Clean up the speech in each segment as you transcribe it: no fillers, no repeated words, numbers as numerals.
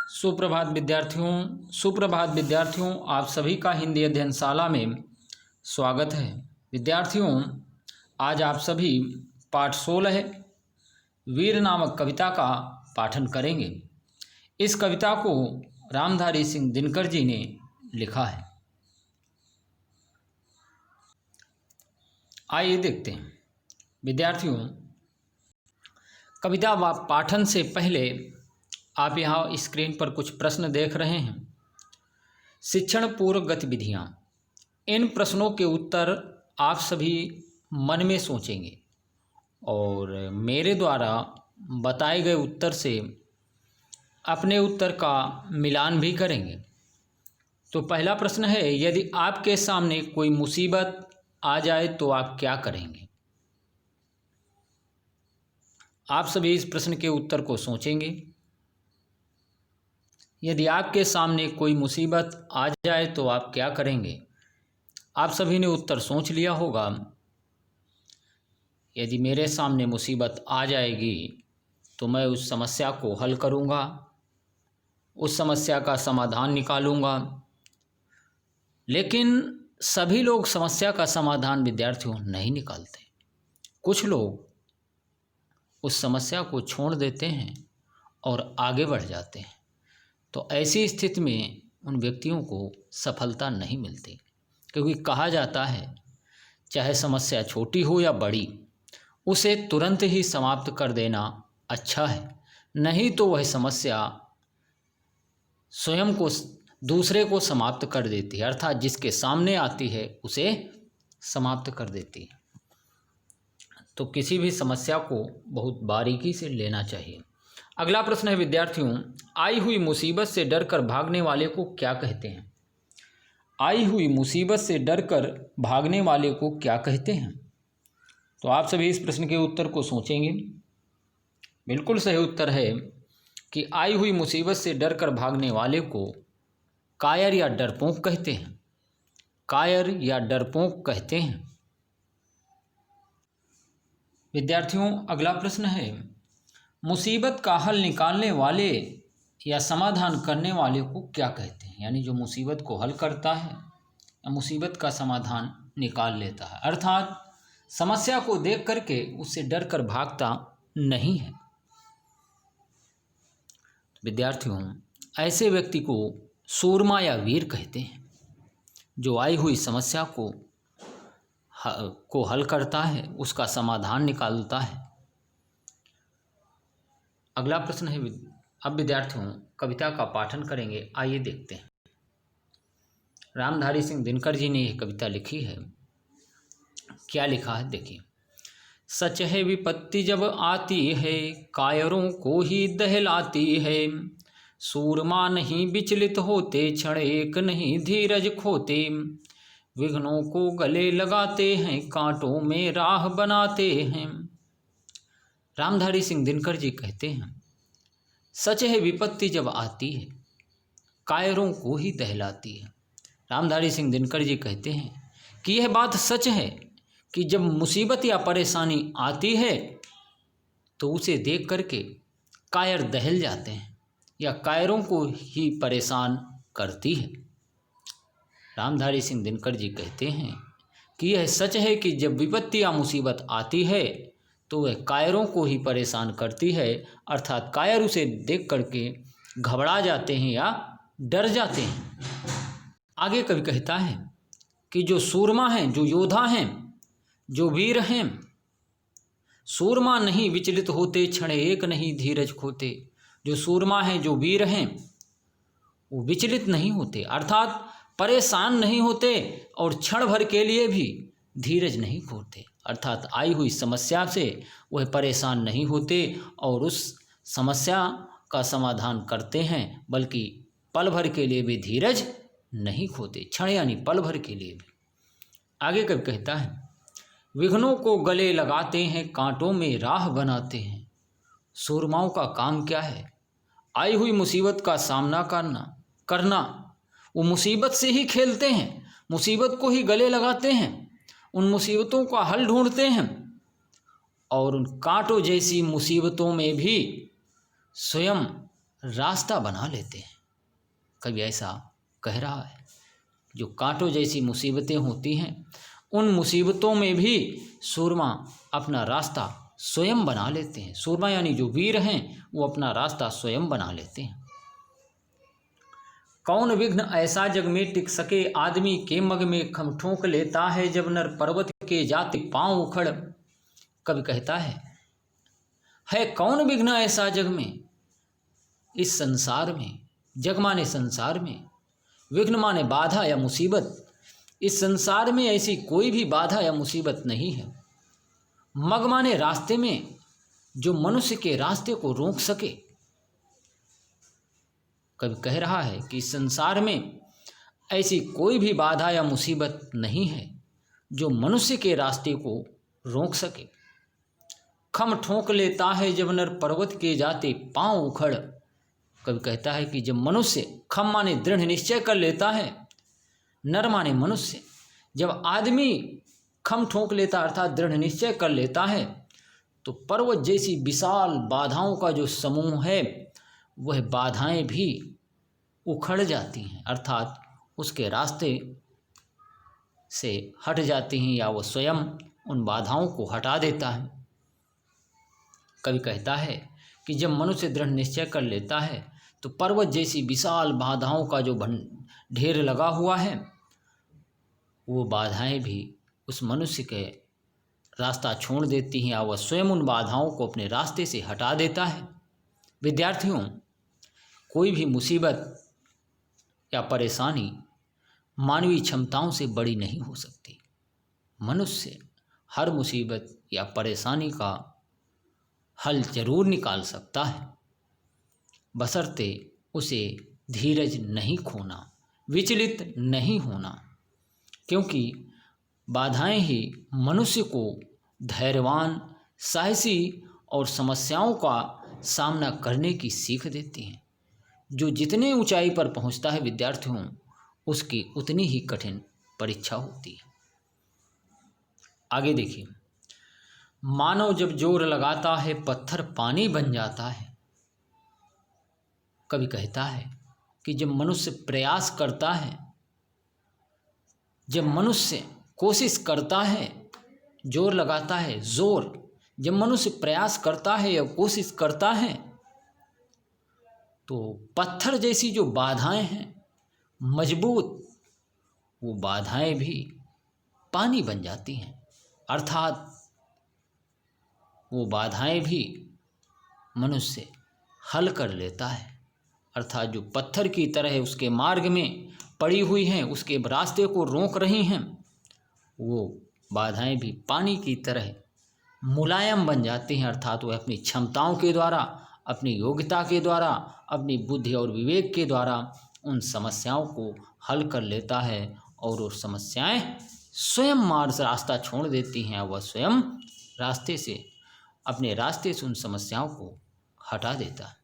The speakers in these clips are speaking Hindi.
सुप्रभात विद्यार्थियों, आप सभी का हिंदी अध्ययनशाला में स्वागत है। विद्यार्थियों, आज आप सभी पाठ 16 वीर नामक कविता का पाठन करेंगे। इस कविता को रामधारी सिंह दिनकर जी ने लिखा है। आइए देखते हैं। विद्यार्थियों, कविता पाठन से पहले आप यहाँ स्क्रीन पर कुछ प्रश्न देख रहे हैं। शिक्षण पूर्व गतिविधियाँ। इन प्रश्नों के उत्तर आप सभी मन में सोचेंगे और मेरे द्वारा बताए गए उत्तर से अपने उत्तर का मिलान भी करेंगे। तो पहला प्रश्न है, यदि आपके सामने कोई मुसीबत आ जाए तो आप क्या करेंगे? आप सभी इस प्रश्न के उत्तर को सोचेंगे। यदि आपके सामने कोई मुसीबत आ जाए तो आप क्या करेंगे? आप सभी ने उत्तर सोच लिया होगा। यदि मेरे सामने मुसीबत आ जाएगी तो मैं उस समस्या को हल करूँगा, उस समस्या का समाधान निकालूँगा। लेकिन सभी लोग समस्या का समाधान विद्यार्थियों नहीं निकालते। कुछ लोग उस समस्या को छोड़ देते हैं और आगे बढ़ जाते हैं। तो ऐसी स्थिति में उन व्यक्तियों को सफलता नहीं मिलती, क्योंकि कहा जाता है चाहे समस्या छोटी हो या बड़ी, उसे तुरंत ही समाप्त कर देना अच्छा है, नहीं तो वह समस्या स्वयं को दूसरे को समाप्त कर देती है, अर्थात जिसके सामने आती है उसे समाप्त कर देती है। तो किसी भी समस्या को बहुत बारीकी से लेना चाहिए। अगला प्रश्न है विद्यार्थियों, आई हुई मुसीबत से डरकर भागने वाले को क्या कहते हैं? आई हुई मुसीबत से डरकर भागने वाले को क्या कहते हैं? तो आप सभी इस प्रश्न के उत्तर को सोचेंगे। बिल्कुल सही उत्तर है कि आई हुई मुसीबत से डरकर भागने वाले को कायर या डरपोक कहते हैं। कायर या डरपोक कहते हैं। विद्यार्थियों, अगला प्रश्न है, मुसीबत का हल निकालने वाले या समाधान करने वाले को क्या कहते हैं? यानी जो मुसीबत को हल करता है या मुसीबत का समाधान निकाल लेता है, अर्थात समस्या को देख करके उससे डर कर भागता नहीं है। विद्यार्थियों, ऐसे व्यक्ति को सूरमा या वीर कहते हैं, जो आई हुई समस्या को हल करता है, उसका समाधान निकालता है। अगला प्रश्न है, अब विद्यार्थियों कविता का पाठन करेंगे। आइए देखते हैं। रामधारी सिंह दिनकर जी ने यह कविता लिखी है। क्या लिखा है देखिए। सच है विपत्ति जब आती है, कायरों को ही दहलाती है। सूरमा नहीं विचलित होते, क्षण एक नहीं धीरज खोते। विघ्नों को गले लगाते हैं, कांटों में राह बनाते हैं। रामधारी सिंह दिनकर जी कहते हैं, सच है विपत्ति जब आती है, कायरों को ही दहलाती है। रामधारी सिंह दिनकर जी कहते हैं कि यह बात सच है कि जब मुसीबत या परेशानी आती है तो उसे देख करके कायर दहल जाते हैं या कायरों को ही परेशान करती है। रामधारी सिंह दिनकर जी कहते हैं कि यह सच है कि जब विपत्ति या मुसीबत आती है तो वह कायरों को ही परेशान करती है, अर्थात कायर उसे देख करके घबरा जाते हैं या डर जाते हैं। आगे कवि कहता है कि जो सूरमा हैं, जो योद्धा हैं, जो वीर हैं, सूरमा नहीं विचलित होते, क्षण एक नहीं धीरज खोते। जो सूरमा हैं, जो वीर हैं, वो विचलित नहीं होते, अर्थात परेशान नहीं होते और क्षण भर के लिए भी धीरज नहीं खोते, अर्थात आई हुई समस्या से वह परेशान नहीं होते और उस समस्या का समाधान करते हैं, बल्कि पल भर के लिए भी धीरज नहीं खोते। क्षण यानी पल भर के लिए भी। आगे कब कहता है, विघ्नों को गले लगाते हैं, कांटों में राह बनाते हैं। सूरमाओं का काम क्या है? आई हुई मुसीबत का सामना करना। वो मुसीबत से ही खेलते हैं, मुसीबत को ही गले लगाते हैं, उन मुसीबतों का हल ढूंढते हैं और उन कांटों जैसी मुसीबतों में भी स्वयं रास्ता बना लेते हैं। कवि ऐसा कह रहा है, जो कांटों जैसी मुसीबतें होती हैं, उन मुसीबतों में भी सूरमा अपना रास्ता स्वयं बना लेते हैं। सूरमा यानी जो वीर हैं, वो अपना रास्ता स्वयं बना लेते हैं। कौन विघ्न ऐसा जग में टिक सके, आदमी के मग में खम ठोंक लेता है, जब नर पर्वत के जाते पांव उखड़। कवि कहता है कौन विघ्न ऐसा जग में, इस संसार में, जग माने संसार में, विघ्न माने बाधा या मुसीबत, इस संसार में ऐसी कोई भी बाधा या मुसीबत नहीं है। मग माने रास्ते में, जो मनुष्य के रास्ते को रोक सके। कवि कह रहा है कि इस संसार में ऐसी कोई भी बाधा या मुसीबत नहीं है जो मनुष्य के रास्ते को रोक सके। खम ठोंक लेता है जब नर पर्वत के जाते पांव उखड़। कवि कहता है कि जब मनुष्य, खम माने दृढ़ निश्चय कर लेता है, नर माने मनुष्य, जब आदमी खम ठोंक लेता अर्थात दृढ़ निश्चय कर लेता है, तो पर्वत जैसी विशाल बाधाओं का जो समूह है, वह बाधाएं भी उखड़ जाती हैं, अर्थात उसके रास्ते से हट जाती हैं, या वह स्वयं उन बाधाओं को हटा देता है। कवि कहता है कि जब मनुष्य दृढ़ निश्चय कर लेता है, तो पर्वत जैसी विशाल बाधाओं का जो ढेर लगा हुआ है, वो बाधाएं भी उस मनुष्य के रास्ता छोड़ देती हैं, या वह स्वयं उन बाधाओं को अपने रास्ते से हटा देता है। विद्यार्थियों, कोई भी मुसीबत या परेशानी मानवीय क्षमताओं से बड़ी नहीं हो सकती। मनुष्य हर मुसीबत या परेशानी का हल जरूर निकाल सकता है, बशर्ते उसे धीरज नहीं खोना, विचलित नहीं होना, क्योंकि बाधाएं ही मनुष्य को धैर्यवान, साहसी और समस्याओं का सामना करने की सीख देती हैं। जो जितने ऊंचाई पर पहुंचता है विद्यार्थियों, उसकी उतनी ही कठिन परीक्षा होती है। आगे देखिए, मानव जब जोर लगाता है, पत्थर पानी बन जाता है। कवि कहता है कि जब मनुष्य प्रयास करता है, जब मनुष्य कोशिश करता है, जोर लगाता है, जोर, जब मनुष्य प्रयास करता है या कोशिश करता है, तो पत्थर जैसी जो बाधाएं हैं मजबूत, वो बाधाएं भी पानी बन जाती हैं, अर्थात वो बाधाएं भी मनुष्य हल कर लेता है। अर्थात जो पत्थर की तरह उसके मार्ग में पड़ी हुई हैं, उसके रास्ते को रोक रही हैं, वो बाधाएं भी पानी की तरह मुलायम बन जाती हैं। अर्थात वह अपनी क्षमताओं के द्वारा, अपनी योग्यता के द्वारा, अपनी बुद्धि और विवेक के द्वारा उन समस्याओं को हल कर लेता है, और वो समस्याएं स्वयं मार्ग रास्ता छोड़ देती हैं। वह स्वयं रास्ते से, अपने रास्ते से उन समस्याओं को हटा देता है।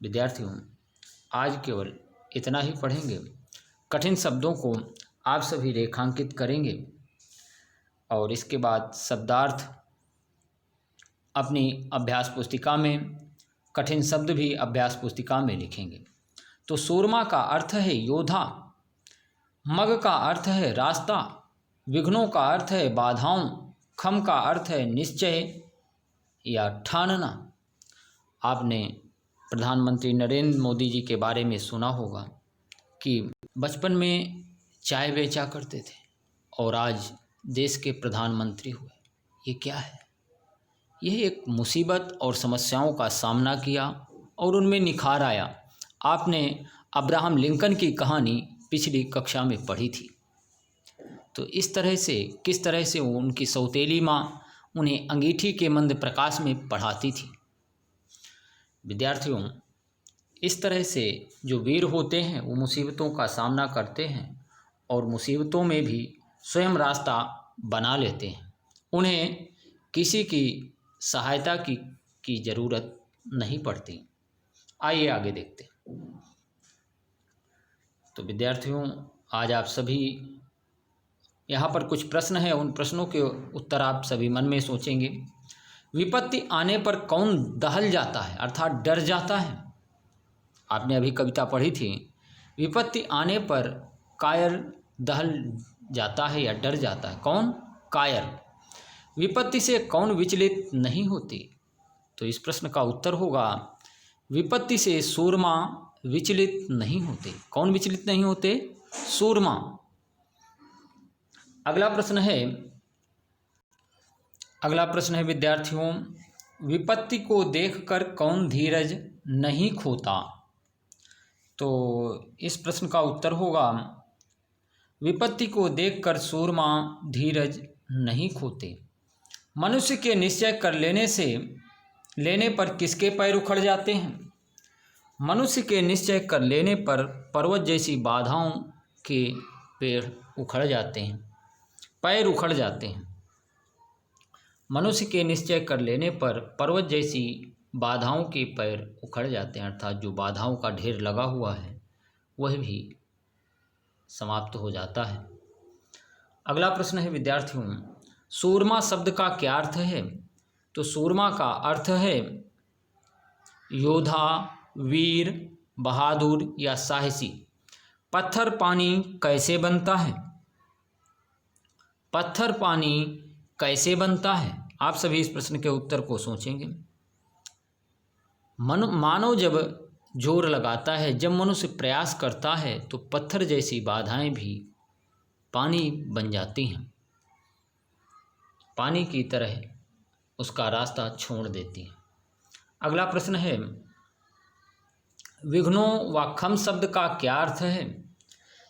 विद्यार्थियों, आज केवल इतना ही पढ़ेंगे। कठिन शब्दों को आप सभी रेखांकित करेंगे, और इसके बाद शब्दार्थ अपनी अभ्यास पुस्तिका में, कठिन शब्द भी अभ्यास पुस्तिका में लिखेंगे। तो सूरमा का अर्थ है योद्धा, मग का अर्थ है रास्ता, विघ्नों का अर्थ है बाधाओं, खम का अर्थ है निश्चय या ठानना। आपने प्रधानमंत्री नरेंद्र मोदी जी के बारे में सुना होगा कि बचपन में चाय बेचा करते थे और आज देश के प्रधानमंत्री हुए। ये क्या है? यह एक मुसीबत और समस्याओं का सामना किया और उनमें निखार आया। आपने अब्राहम लिंकन की कहानी पिछली कक्षा में पढ़ी थी। तो इस तरह से, किस तरह से उनकी सौतेली माँ उन्हें अंगीठी के मंद प्रकाश में पढ़ाती थी। विद्यार्थियों, इस तरह से जो वीर होते हैं वो मुसीबतों का सामना करते हैं और मुसीबतों में भी स्वयं रास्ता बना लेते हैं। उन्हें किसी की सहायता की ज़रूरत नहीं पड़ती। आइए आगे देखते हैं। तो विद्यार्थियों, आज आप सभी, यहाँ पर कुछ प्रश्न हैं, उन प्रश्नों के उत्तर आप सभी मन में सोचेंगे। विपत्ति आने पर कौन दहल जाता है, अर्थात डर जाता है? आपने अभी कविता पढ़ी थी, विपत्ति आने पर कायर दहल जाता है या डर जाता है। कौन? कायर। विपत्ति से कौन विचलित नहीं होती? तो इस प्रश्न का उत्तर होगा विपत्ति से सूरमा विचलित नहीं होते। कौन विचलित नहीं होते? सूरमा। अगला प्रश्न है विद्यार्थियों, विपत्ति को देखकर कौन धीरज नहीं खोता? तो इस प्रश्न का उत्तर होगा विपत्ति को देखकर सूरमा धीरज नहीं खोते। मनुष्य के निश्चय कर लेने पर किसके पैर उखड़ जाते हैं? मनुष्य के निश्चय कर लेने पर पर्वत जैसी बाधाओं के पैर उखड़ जाते हैं। मनुष्य के निश्चय कर लेने पर पर्वत जैसी बाधाओं के पैर उखड़ जाते हैं, अर्थात जो बाधाओं का ढेर लगा हुआ है वह भी समाप्त हो जाता है। अगला प्रश्न है विद्यार्थियों, सूरमा शब्द का क्या अर्थ है? तो सूरमा का अर्थ है योद्धा, वीर, बहादुर या साहसी। पत्थर पानी कैसे बनता है? पत्थर पानी कैसे बनता है? आप सभी इस प्रश्न के उत्तर को सोचेंगे। मानव जब जोर लगाता है, जब मनुष्य प्रयास करता है तो पत्थर जैसी बाधाएं भी पानी बन जाती हैं, पानी की तरह उसका रास्ता छोड़ देती हैं। अगला प्रश्न है विघ्नों व खम शब्द का क्या अर्थ है?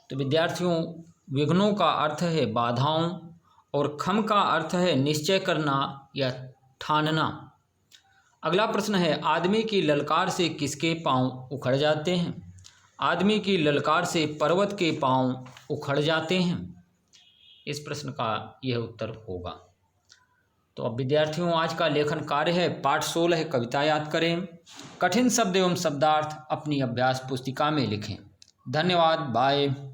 तो विद्यार्थियों, विघ्नों का अर्थ है बाधाओं और खम का अर्थ है निश्चय करना या ठानना। अगला प्रश्न है आदमी की ललकार से किसके पांव उखड़ जाते हैं? आदमी की ललकार से पर्वत के पांव उखड़ जाते हैं। इस प्रश्न का यह उत्तर होगा। तो अब विद्यार्थियों, आज का लेखन कार्य है पाठ 16 है, कविता याद करें। कठिन शब्द एवं शब्दार्थ अपनी अभ्यास पुस्तिका में लिखें। धन्यवाद। बाय।